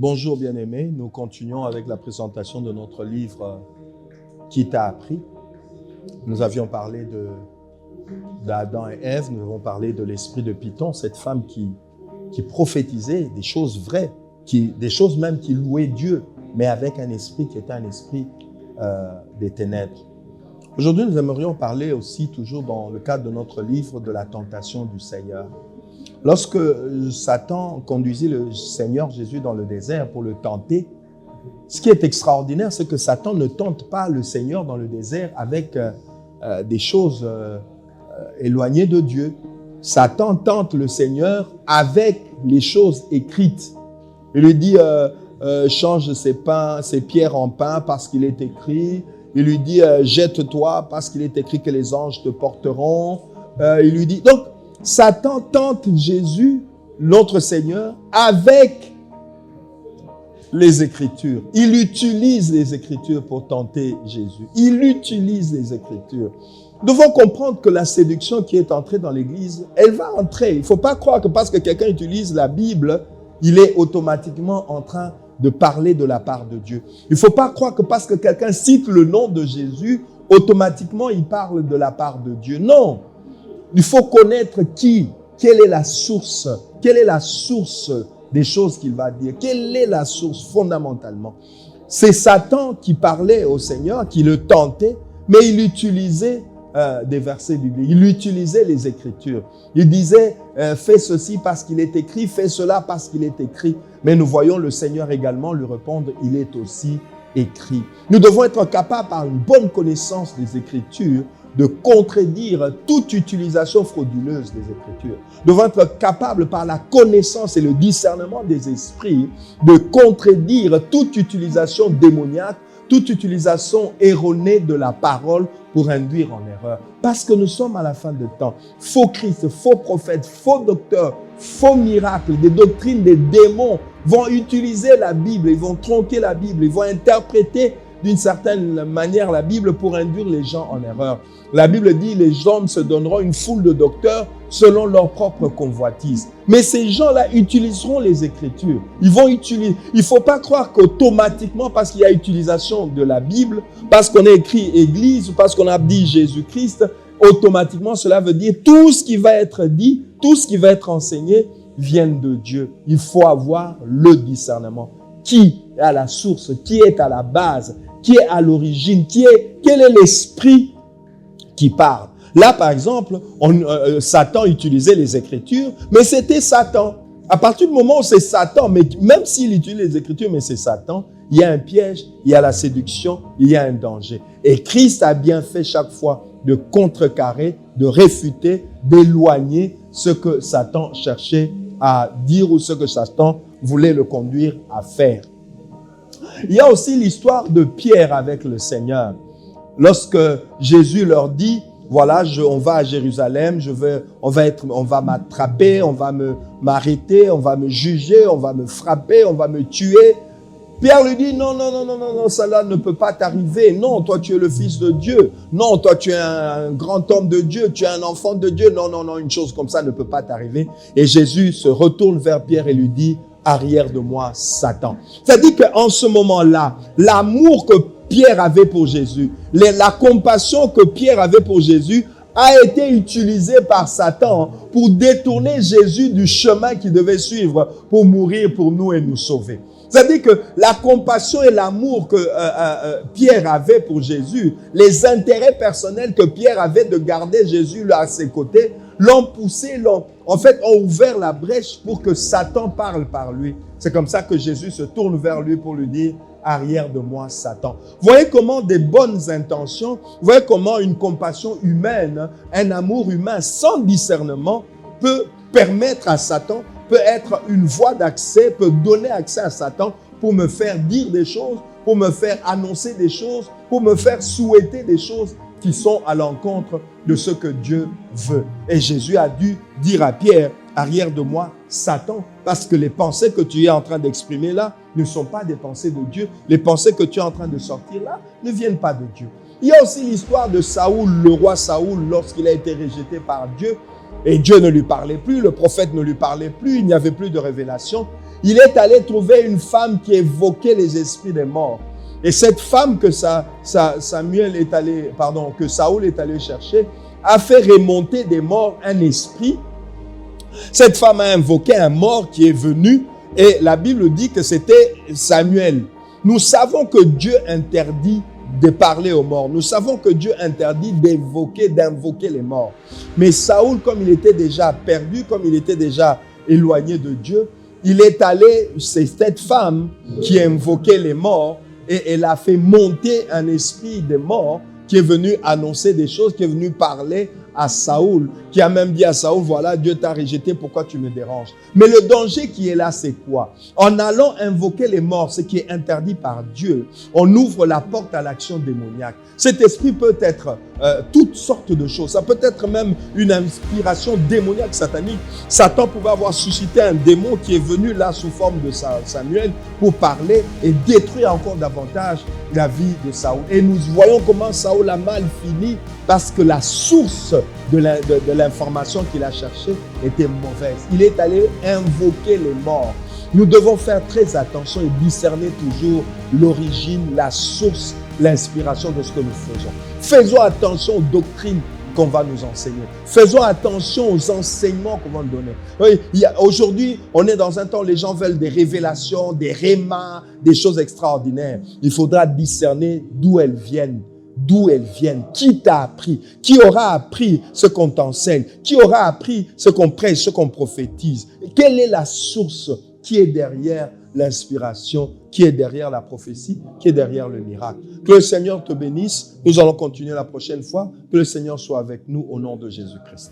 Bonjour bien-aimés, nous continuons avec la présentation de notre livre « Qui t'a appris ». Nous avions parlé d'Adam et Ève, nous avons parlé de l'esprit de Python, cette femme qui prophétisait des choses vraies, des choses même qui louaient Dieu, mais avec un esprit qui était un esprit des ténèbres. Aujourd'hui, nous aimerions parler aussi, toujours dans le cadre de notre livre, de la tentation du Seigneur. Lorsque Satan conduisit le Seigneur Jésus dans le désert pour le tenter, ce qui est extraordinaire, c'est que Satan ne tente pas le Seigneur dans le désert avec des choses éloignées de Dieu. Satan tente le Seigneur avec les choses écrites. Il lui dit change ses pierres en pain parce qu'il est écrit. Il lui dit jette-toi parce qu'il est écrit que les anges te porteront. Il lui dit donc Satan tente Jésus, notre Seigneur, avec les Écritures. Il utilise les Écritures pour tenter Jésus. Il utilise les Écritures. Nous devons comprendre que la séduction qui est entrée dans l'Église, elle va entrer. Il ne faut pas croire que parce que quelqu'un utilise la Bible, il est automatiquement en train de parler de la part de Dieu. Il ne faut pas croire que parce que quelqu'un cite le nom de Jésus, automatiquement il parle de la part de Dieu. Non. Il faut connaître quelle est la source des choses qu'il va dire, quelle est la source fondamentalement. C'est Satan qui parlait au Seigneur, qui le tentait, mais il utilisait des versets bibliques, il utilisait les Écritures. Il disait, fais ceci parce qu'il est écrit, fais cela parce qu'il est écrit. Mais nous voyons le Seigneur également lui répondre, il est aussi écrit. Nous devons être capables, par une bonne connaissance des Écritures, de contredire toute utilisation frauduleuse des Écritures. Nous devons être capables, par la connaissance et le discernement des esprits, de contredire toute utilisation démoniaque, toute utilisation erronée de la parole pour induire en erreur. Parce que nous sommes à la fin de temps. Faux Christ, faux prophètes, faux docteurs, faux miracles, des doctrines, des démons vont utiliser la Bible, ils vont tronquer la Bible, ils vont interpréter d'une certaine manière la Bible pour induire les gens en erreur. La Bible dit les hommes se donneront une foule de docteurs selon leur propre convoitise. Mais ces gens-là utiliseront les Écritures. Ils vont utiliser. Il ne faut pas croire qu'automatiquement, parce qu'il y a utilisation de la Bible, parce qu'on a écrit Église, ou parce qu'on a dit Jésus-Christ, automatiquement cela veut dire tout ce qui va être dit, tout ce qui va être enseigné vient de Dieu. Il faut avoir le discernement. Qui est à la source, qui est à la base, qui est à l'origine, quel est l'esprit qui parle. Là, par exemple, Satan utilisait les Écritures, mais c'était Satan. À partir du moment où c'est Satan, mais même s'il utilise les Écritures, mais c'est Satan, il y a un piège, il y a la séduction, il y a un danger. Et Christ a bien fait chaque fois de contrecarrer, de réfuter, d'éloigner ce que Satan cherchait à dire ou ce que Satan voulait le conduire à faire. Il y a aussi l'histoire de Pierre avec le Seigneur. Lorsque Jésus leur dit, voilà, on va à Jérusalem, on va m'attraper, on va m'arrêter, on va me juger, on va me frapper, on va me tuer. Pierre lui dit, non, cela ne peut pas t'arriver. Non, toi tu es le Fils de Dieu. Non, toi tu es un grand homme de Dieu, tu es un enfant de Dieu. Non, une chose comme ça ne peut pas t'arriver. Et Jésus se retourne vers Pierre et lui dit, arrière de moi, Satan. C'est-à-dire qu'en ce moment-là, l'amour que Pierre avait pour Jésus, la compassion que Pierre avait pour Jésus a été utilisée par Satan pour détourner Jésus du chemin qu'il devait suivre pour mourir pour nous et nous sauver. C'est-à-dire que la compassion et l'amour que Pierre avait pour Jésus, les intérêts personnels que Pierre avait de garder Jésus là à ses côtés, l'ont poussé, ont ouvert la brèche pour que Satan parle par lui. C'est comme ça que Jésus se tourne vers lui pour lui dire, arrière de moi, Satan. Voyez comment des bonnes intentions, voyez comment une compassion humaine, un amour humain sans discernement peut permettre à Satan, peut être une voie d'accès, peut donner accès à Satan pour me faire dire des choses, pour me faire annoncer des choses, pour me faire souhaiter des choses qui sont à l'encontre de ce que Dieu veut. Et Jésus a dû dire à Pierre, arrière de moi, Satan, parce que les pensées que tu es en train d'exprimer là ne sont pas des pensées de Dieu. Les pensées que tu es en train de sortir là ne viennent pas de Dieu. Il y a aussi l'histoire de Saoul, le roi Saoul, lorsqu'il a été rejeté par Dieu, et Dieu ne lui parlait plus, le prophète ne lui parlait plus, il n'y avait plus de révélation. il est allé trouver une femme qui évoquait les esprits des morts. Et cette femme que que Saoul est allé chercher a fait remonter des morts un esprit. Cette femme a invoqué un mort qui est venu et la Bible dit que c'était Samuel. Nous savons que Dieu interdit de parler aux morts. Nous savons que Dieu interdit d'invoquer les morts. Mais Saoul, comme il était déjà perdu, comme il était déjà éloigné de Dieu, il est allé, c'est cette femme qui invoquait les morts et elle a fait monter un esprit de mort qui est venu annoncer des choses, qui est venu parler à Saoul, qui a même dit à Saoul, voilà, Dieu t'a rejeté, pourquoi tu me déranges? Mais le danger qui est là, c'est quoi? En allant invoquer les morts, ce qui est interdit par Dieu, on ouvre la porte à l'action démoniaque. Cet esprit peut être toutes sortes de choses. Ça peut être même une inspiration démoniaque satanique. Satan pouvait avoir suscité un démon qui est venu là sous forme de Samuel pour parler et détruire encore davantage la vie de Saoul. Et nous voyons comment Saoul a mal fini parce que la source de l'information qu'il a cherchée était mauvaise. Il est allé invoquer les morts. Nous devons faire très attention et discerner toujours l'origine, la source, l'inspiration de ce que nous faisons. Faisons attention aux doctrines qu'on va nous enseigner. Faisons attention aux enseignements qu'on va nous donner. Oui, aujourd'hui, on est dans un temps où les gens veulent des révélations, des rémas, des choses extraordinaires. Il faudra discerner d'où elles viennent. Qui t'a appris? Qui aura appris ce qu'on t'enseigne? Qui aura appris ce qu'on prêche, ce qu'on prophétise? Quelle est la source qui est derrière l'inspiration, qui est derrière la prophétie, qui est derrière le miracle? Que le Seigneur te bénisse. Nous allons continuer la prochaine fois. Que le Seigneur soit avec nous au nom de Jésus-Christ.